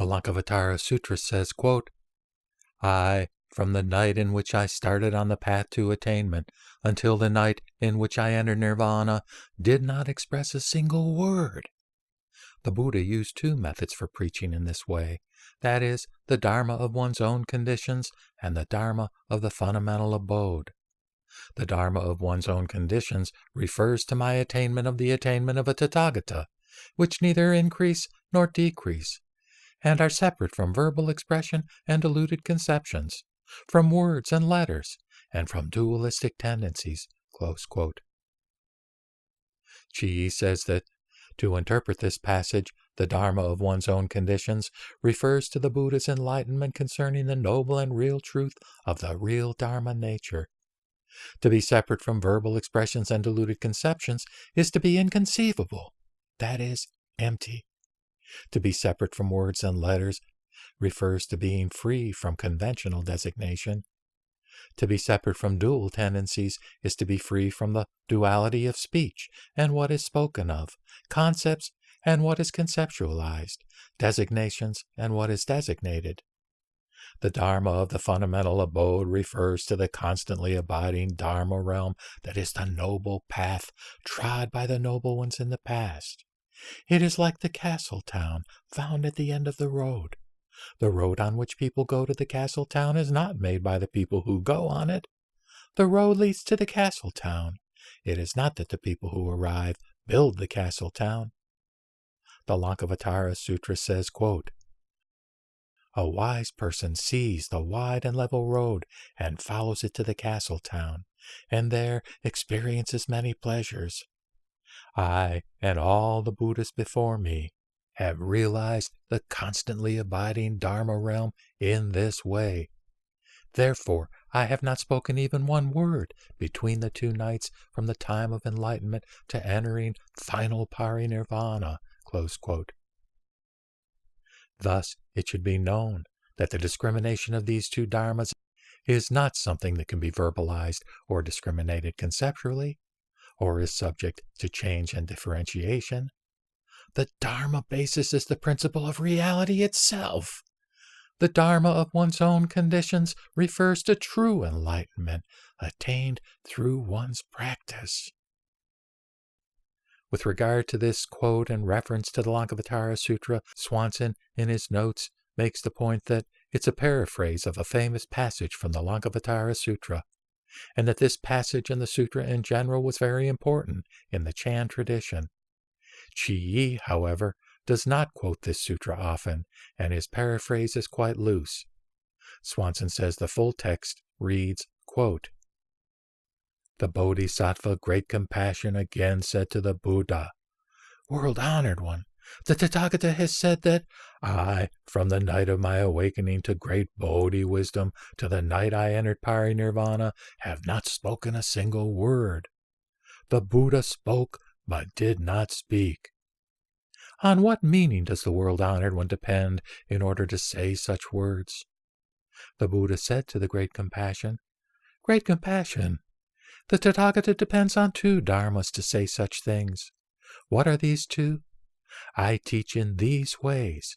The Lankavatara Sutra says, quote, I, from the night in which I started on the path to attainment until the night in which I entered nirvana, did not express a single word. The Buddha used two methods for preaching in this way, that is, the Dharma of one's own conditions and the Dharma of the fundamental abode. The Dharma of one's own conditions refers to my attainment of the attainment of a Tathagata, which neither increase nor decrease, and are separate from verbal expression and deluded conceptions, from words and letters, and from dualistic tendencies. Close quote. Chih-i says that, to interpret this passage, the Dharma of one's own conditions refers to the Buddha's enlightenment concerning the noble and real truth of the real Dharma nature. To be separate from verbal expressions and deluded conceptions is to be inconceivable, that is, empty. To be separate from words and letters refers to being free from conventional designation. To be separate from dual tendencies is to be free from the duality of speech and what is spoken of, concepts and what is conceptualized, designations and what is designated. The Dharma of the fundamental abode refers to the constantly abiding Dharma realm that is the noble path trod by the noble ones in the past. It is like the castle town found at the end of the road. The road on which people go to the castle town is not made by the people who go on it. The road leads to the castle town. It is not that the people who arrive build the castle town. The Lankavatara Sutra says, quote, a wise person sees the wide and level road and follows it to the castle town, and there experiences many pleasures. I and all the Buddhists before me have realized the constantly abiding Dharma realm in this way. Therefore, I have not spoken even one word between the two nights from the time of enlightenment to entering final parinirvana. Close quote. Thus, it should be known that the discrimination of these two dharmas is not something that can be verbalized or discriminated conceptually, or is subject to change and differentiation. The dharma basis is the principle of reality itself. The dharma of one's own conditions refers to true enlightenment attained through one's practice. With regard to this quote and reference to the Lankavatara Sutra, Swanson, in his notes, makes the point that it's a paraphrase of a famous passage from the Lankavatara Sutra, and that this passage in the sutra in general was very important in the Chan tradition. Chih-i, however, does not quote this sutra often, and his paraphrase is quite loose. Swanson says the full text reads, quote, the Bodhisattva, great compassion, again said to the Buddha, World-honored one, the Tathagata has said that I, from the night of my awakening to great Bodhi wisdom to the night I entered parinirvana, have not spoken a single word. The Buddha spoke, but did not speak. On what meaning does the world-honored one depend in order to say such words? The Buddha said to the great compassion, Great compassion, the Tathagata depends on two dharmas to say such things. What are these two? I teach in these ways.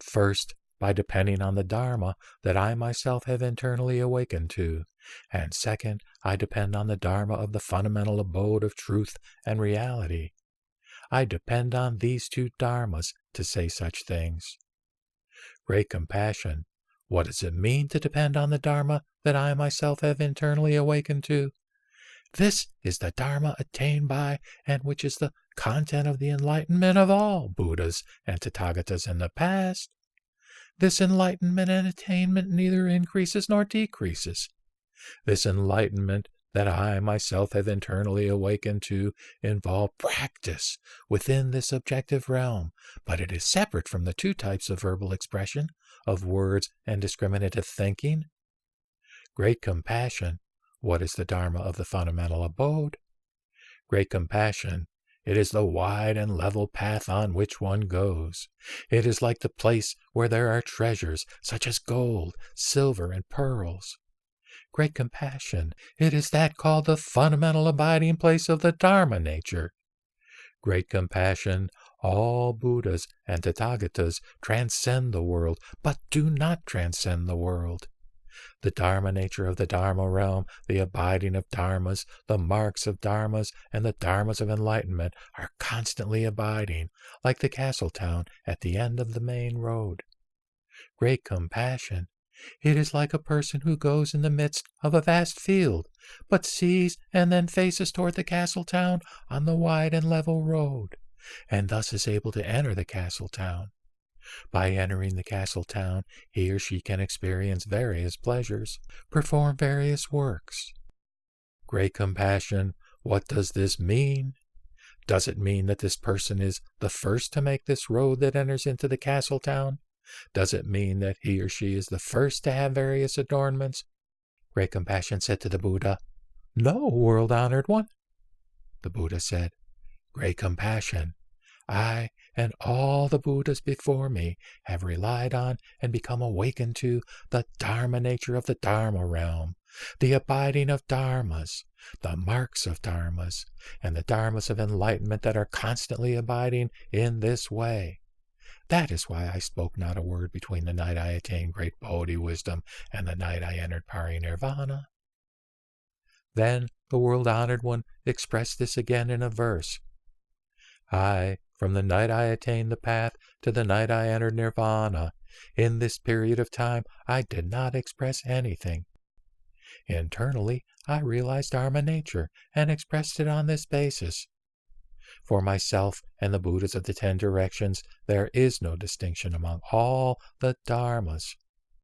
First, by depending on the dharma that I myself have internally awakened to, and second, I depend on the dharma of the fundamental abode of truth and reality. I depend on these two dharmas to say such things. Great compassion, what does it mean to depend on the dharma that I myself have internally awakened to? This is the dharma attained by and which is the content of the enlightenment of all Buddhas and Tathagatas in the past. This enlightenment and attainment neither increases nor decreases. This enlightenment that I myself have internally awakened to involve practice within this objective realm, but it is separate from the two types of verbal expression, of words and discriminative thinking. Great compassion, what is the dharma of the fundamental abode? Great compassion, it is the wide and level path on which one goes. It is like the place where there are treasures such as gold, silver, and pearls. Great compassion, it is that called the fundamental abiding place of the Dharma nature. Great compassion, All Buddhas and Tathagatas transcend the world, but do not transcend the world. The Dharma nature of the Dharma realm, the abiding of Dharmas, the marks of Dharmas, and the Dharmas of enlightenment are constantly abiding, like the castle town at the end of the main road. Great compassion. It is like a person who goes in the midst of a vast field, but sees and then faces toward the castle town on the wide and level road, and thus is able to enter the castle town. By entering the castle town, he or she can experience various pleasures, perform various works. Great compassion. What does this mean? Does it mean that this person is the first to make this road that enters into the castle town? Does it mean that he or she is the first to have various adornments? Great compassion said to the Buddha, "No, world-honored one." The Buddha said, "Great compassion. I and all the Buddhas before me have relied on and become awakened to the Dharma nature of the Dharma realm, the abiding of Dharmas, the marks of Dharmas, and the Dharmas of enlightenment that are constantly abiding in this way. That is why I spoke not a word between the night I attained great Bodhi wisdom and the night I entered parinirvana." Then the world-honored one expressed this again in a verse. "I, from the night I attained the path to the night I entered nirvana, in this period of time I did not express anything. Internally, I realized Dharma nature and expressed it on this basis. For myself and the Buddhas of the 10 directions, there is no distinction among all the Dharmas.